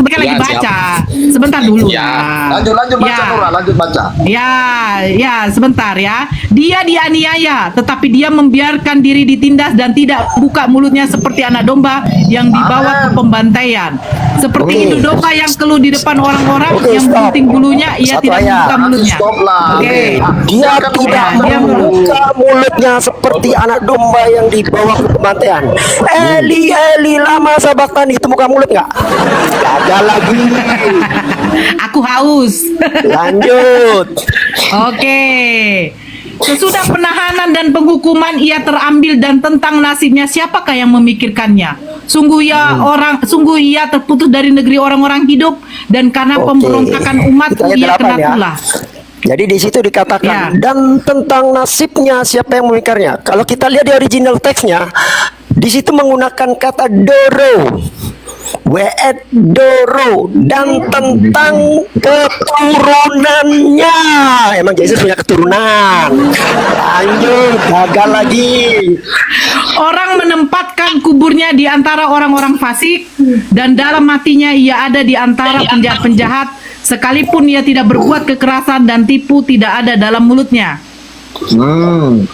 sebentar lagi Ya, baca. Sebentar dulu Ya. ya. Lanjut baca, Ya. Nura, lanjut baca. Ya, sebentar ya. Dia dianiaya, tetapi dia membiarkan diri ditindas dan tidak buka mulutnya seperti anak domba yang dibawa ke pembantaian. Seperti Oke. itu domba yang keluh di depan orang-orang Oke, yang stop. gunting bulunya, ia Satu tidak ayat. membuka Nanti mulutnya. stop lah. Oke. Dia Kan tidak Ya, dia membuka mulutnya seperti anak domba yang dibawa ke kematian. Eli, Eli, lama sabaktani. Itu buka mulut nggak? Gagal lagi. Aku haus. Lanjut. Oke. Sesudah penahanan dan penghukuman ia terambil dan tentang nasibnya siapakah yang memikirkannya? Sungguh ia terputus dari negeri orang-orang hidup dan karena Oke. pemberontakan umatku Itu ayat ia 8 kena ya. tulah. Jadi di situ dikatakan Ya. dan tentang nasibnya siapa yang memikirnya. Kalau kita lihat di original teksnya, di situ menggunakan kata doro, weet doro, dan tentang keturunannya. Emang Yesus punya keturunan. Lanjut, gagal lagi. Orang menempatkan kuburnya di antara orang-orang fasik dan dalam matinya ia ada di antara penjahat-penjahat sekalipun ia tidak berbuat kekerasan dan tipu tidak ada dalam mulutnya. Amin.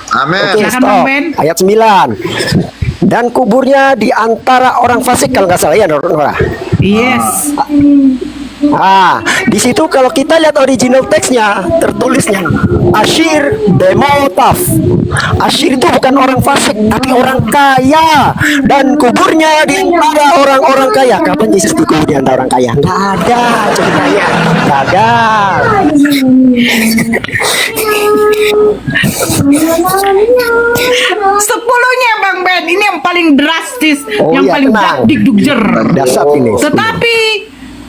Oke, Silakan, Bang stop. Ben. Ayat 9. Dan kuburnya di antara orang fasik kalau nggak salah ya, Nora. Yes. Di situ kalau kita lihat original teksnya tertulisnya Ashir Demotaf. Ashir itu bukan orang fasik tapi orang kaya dan kuburnya di antara orang-orang kaya. Kapan Yesus dikubur di antara orang kaya? Nggak ada ceritanya. Gagal. Sepuluhnya Bang Ben, ini yang paling drastis, Oh yang iya, paling tenang. dik-dukjer. Dasar ini. Tetapi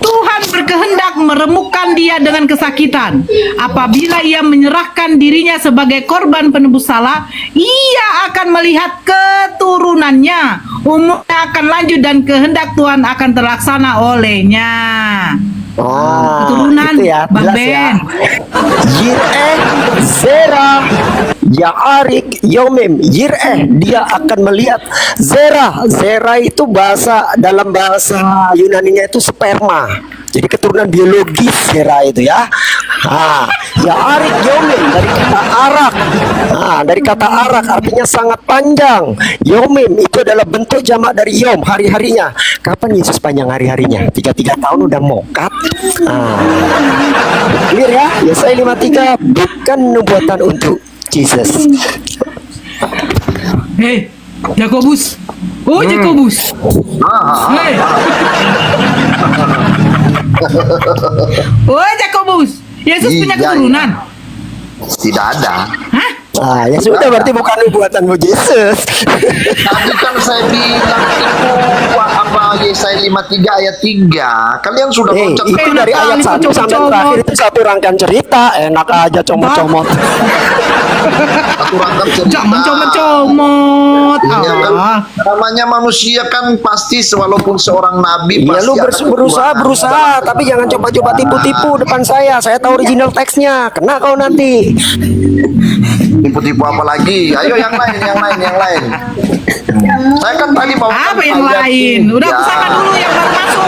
Tuhan berkehendak meremukkan dia dengan kesakitan. Apabila ia menyerahkan dirinya sebagai korban penebus salah, ia akan melihat keturunannya. Umurnya akan lanjut dan kehendak Tuhan akan terlaksana olehnya. Keturunan, itu ya, Bang jelas Ben. ya. Yireh Zerah Ya'arik Yomim. Yireh, dia akan melihat Zerah. Zerah itu dalam bahasa Yunaninya itu sperma. Jadi keturunan biologis Zerah itu ya. Ya'arik Yomim dari kata arak. Dari kata arak artinya sangat panjang. Yomim itu adalah bentuk jamak dari yom, hari-harinya. Kapan Yesus panjang hari-harinya? 33 tahun udah mokat. Clear ya? Yesaya 53 bukan nubuatan untuk Jesus. Hei, Yakobus. Oh, Yakobus. Hei. Oh, Yakobus. Yesus punya Iya, keturunan. Tidak ada. Hah? Ya sudah, berarti bukan nubuatanmu Jesus. Tadi kan saya bilang itu apa Yesaya 53 ayat 3. Kalian sudah loncat Itu dari ayat 1 sampai terakhir itu satu rangkaian cerita. Enak aja comot-comot. satu rangkaian cerita. Jangan comot-comot. Iya kan, namanya manusia kan pasti walaupun seorang nabi Iya, pasti lu ada kekurangan. berusaha, tapi jangan coba-coba tipu-tipu depan saya. Saya tahu original teksnya. Kena kau nanti. Tipu-tipu apa lagi? Ayo yang lain. Saya kan tadi mau Apa yang lain? Udah aku sapa dulu yang baru masuk.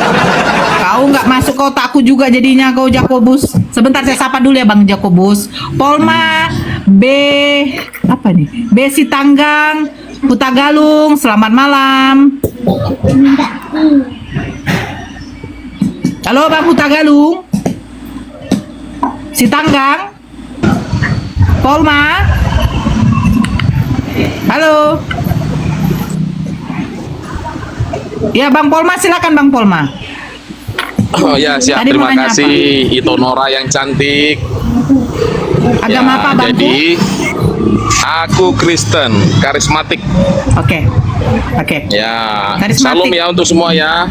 Kau nggak masuk ke otakku juga jadinya kau Jakobus. Sebentar saya sapa dulu ya Bang Jakobus. Polma B apa nih? B Sitanggang, Putagalung, selamat malam. Halo Bang Putagalung. Sitanggang. Polma. Halo. Ya Bang Polma, silakan Bang Polma. Oh ya, siap. Tadi mau Terima nanya kasih Ito Nora yang cantik. Agama apa Bang? Jadi aku Kristen, karismatik. Oke. Ya, Karismatik. salam ya untuk semua ya.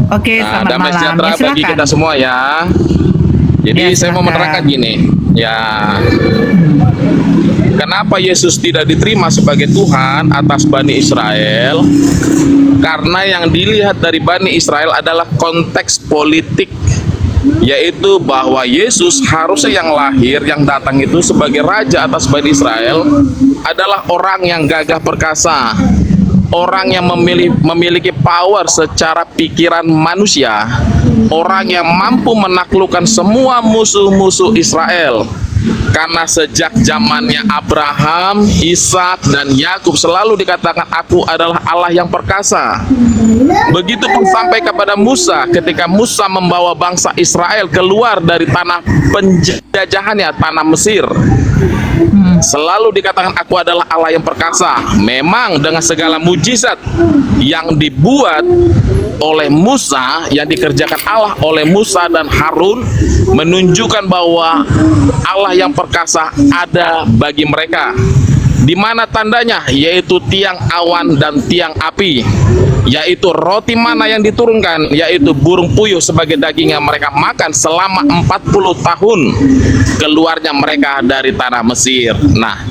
Oke, Nah, selamat damai malam. sejahtera Ya, bagi silakan. kita semua ya. Jadi Ya, saya mau silakan. menerangkan gini, ya. Kenapa Yesus tidak diterima sebagai Tuhan atas Bani Israel? Karena yang dilihat dari Bani Israel adalah konteks politik, yaitu bahwa Yesus harusnya yang lahir, yang datang itu sebagai raja atas Bani Israel adalah orang yang gagah perkasa, orang yang memiliki power secara pikiran manusia, orang yang mampu menaklukkan semua musuh-musuh Israel. Karena sejak zamannya Abraham, Ishak, dan Yakub selalu dikatakan aku adalah Allah yang perkasa. Begitupun sampai kepada Musa, ketika Musa membawa bangsa Israel keluar dari tanah penjajahannya, tanah Mesir. Selalu dikatakan aku adalah Allah yang perkasa. Memang dengan segala mujizat yang dibuat oleh Musa, yang dikerjakan Allah oleh Musa dan Harun, menunjukkan bahwa Allah yang perkasa ada bagi mereka. Di mana tandanya? Yaitu tiang awan dan tiang api, yaitu roti mana yang diturunkan, yaitu burung puyuh sebagai daging yang mereka makan selama 40 tahun keluarnya mereka dari tanah Mesir. Nah,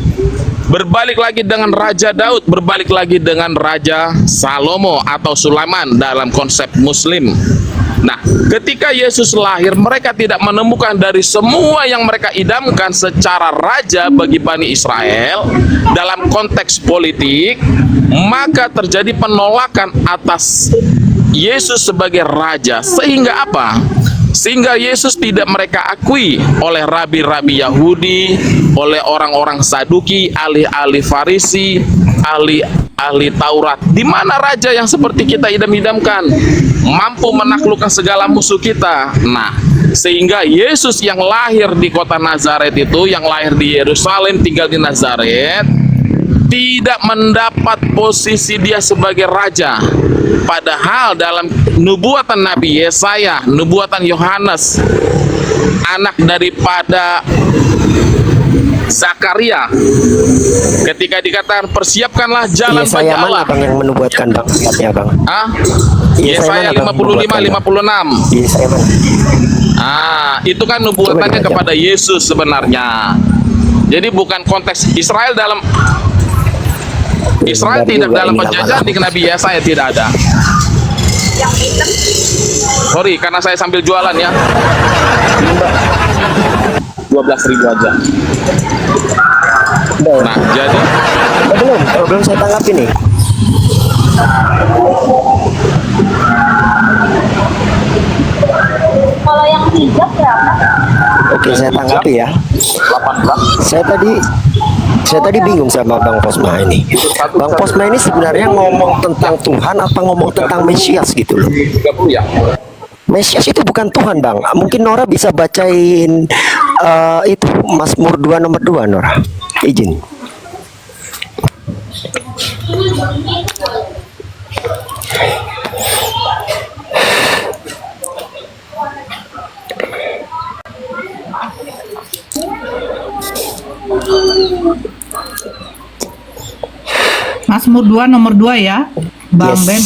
berbalik lagi dengan Raja Daud, berbalik lagi dengan Raja Salomo atau Sulaiman dalam konsep Muslim. Nah, ketika Yesus lahir, mereka tidak menemukan dari semua yang mereka idamkan secara raja bagi Bani Israel dalam konteks politik, maka terjadi penolakan atas Yesus sebagai raja. Sehingga apa? Sehingga Yesus tidak mereka akui oleh rabi-rabi Yahudi, oleh orang-orang Saduki, ahli-ahli Farisi, ahli Taurat. Di mana raja yang seperti kita idam-idamkan, mampu menaklukkan segala musuh kita? Nah, sehingga Yesus yang lahir di kota Nazaret itu, yang lahir di Yerusalem, tinggal di Nazaret, tidak mendapat posisi dia sebagai raja. Padahal dalam nubuatan Nabi Yesaya, nubuatan Yohanes, anak daripada Zakaria, ketika dikatakan persiapkanlah jalan bagi Yesaya mana Allah. bang yang menubuatkan bang? Lihatnya bang. Yesaya 55, 56. Yesaya mana? Itu kan nubuatannya kepada Yesus sebenarnya. Jadi bukan konteks Israel dalam Israel tidak dalam penjajahan di Nabi Yesaya, tidak ada. Sorry, karena saya sambil jualan ya. 12.000 aja. Nah, jadi belum saya tanggapi nih. Kalau yang hijab berapa? Oke, saya tanggapi ya. 18. Saya tadi bingung sama Bang Posma ini. Bang Posma ini sebenarnya ngomong tentang Tuhan apa ngomong tentang Mesias gitu loh. 30 ya. Mesias itu bukan Tuhan bang. Mungkin Nora bisa bacain itu Mazmur 2 nomor 2 Nora. Izin. Mazmur 2 nomor 2 ya, Bang Ben.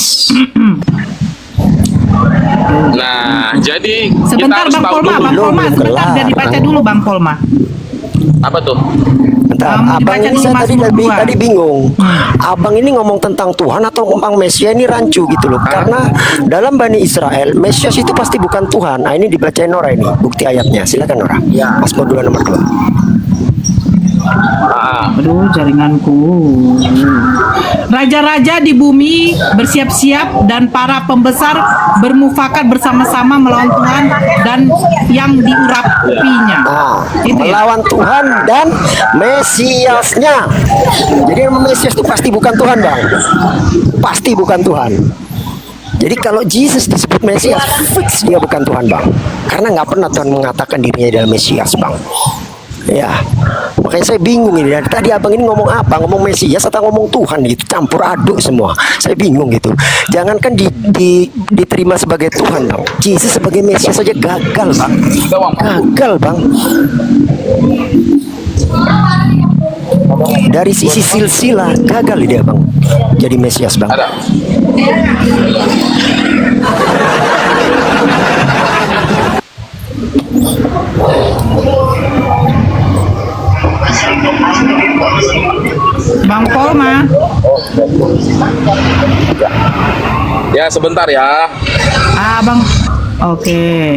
Nah, jadi Sebentar kita harus Bang tahu Polma, dulu. Bang Polma, Belum sebentar kelar. biar dibaca dulu Bang Polma. Apa tuh? Bentar, abang dibaca ini dulu saya tadi Mazmur 2. tadi bingung. Abang ini ngomong tentang Tuhan atau tentang Mesias, ini rancu gitu loh. Karena dalam Bani Israel, Mesias itu pasti bukan Tuhan. Nah, ini dibacain Nora ini, bukti ayatnya. Silakan Nora. Ya. Mazmur 2 nomor 2. Aduh, jaringanku. Raja-raja di bumi bersiap-siap dan para pembesar bermufakat bersama-sama melawan Tuhan dan yang diurapinya. Nah, Itu ya? melawan Tuhan dan Mesiasnya. Jadi Mesias itu pasti bukan Tuhan bang. Pasti bukan Tuhan. Jadi kalau Yesus disebut Mesias, fix dia bukan Tuhan bang. Karena nggak pernah Tuhan mengatakan dirinya adalah Mesias bang. Ya, makanya saya bingung ini. Dan tadi abang ini ngomong apa? Ngomong Mesias atau ngomong Tuhan gitu? Campur aduk semua. Saya bingung gitu. Jangankan diterima sebagai Tuhan bang. Yesus sebagai Mesias saja gagal bang. Gagal bang. Dari sisi silsilah gagal dia bang. Jadi Mesias bang. Ada. Bang Polma. Ya, sebentar ya. Bang. Oke.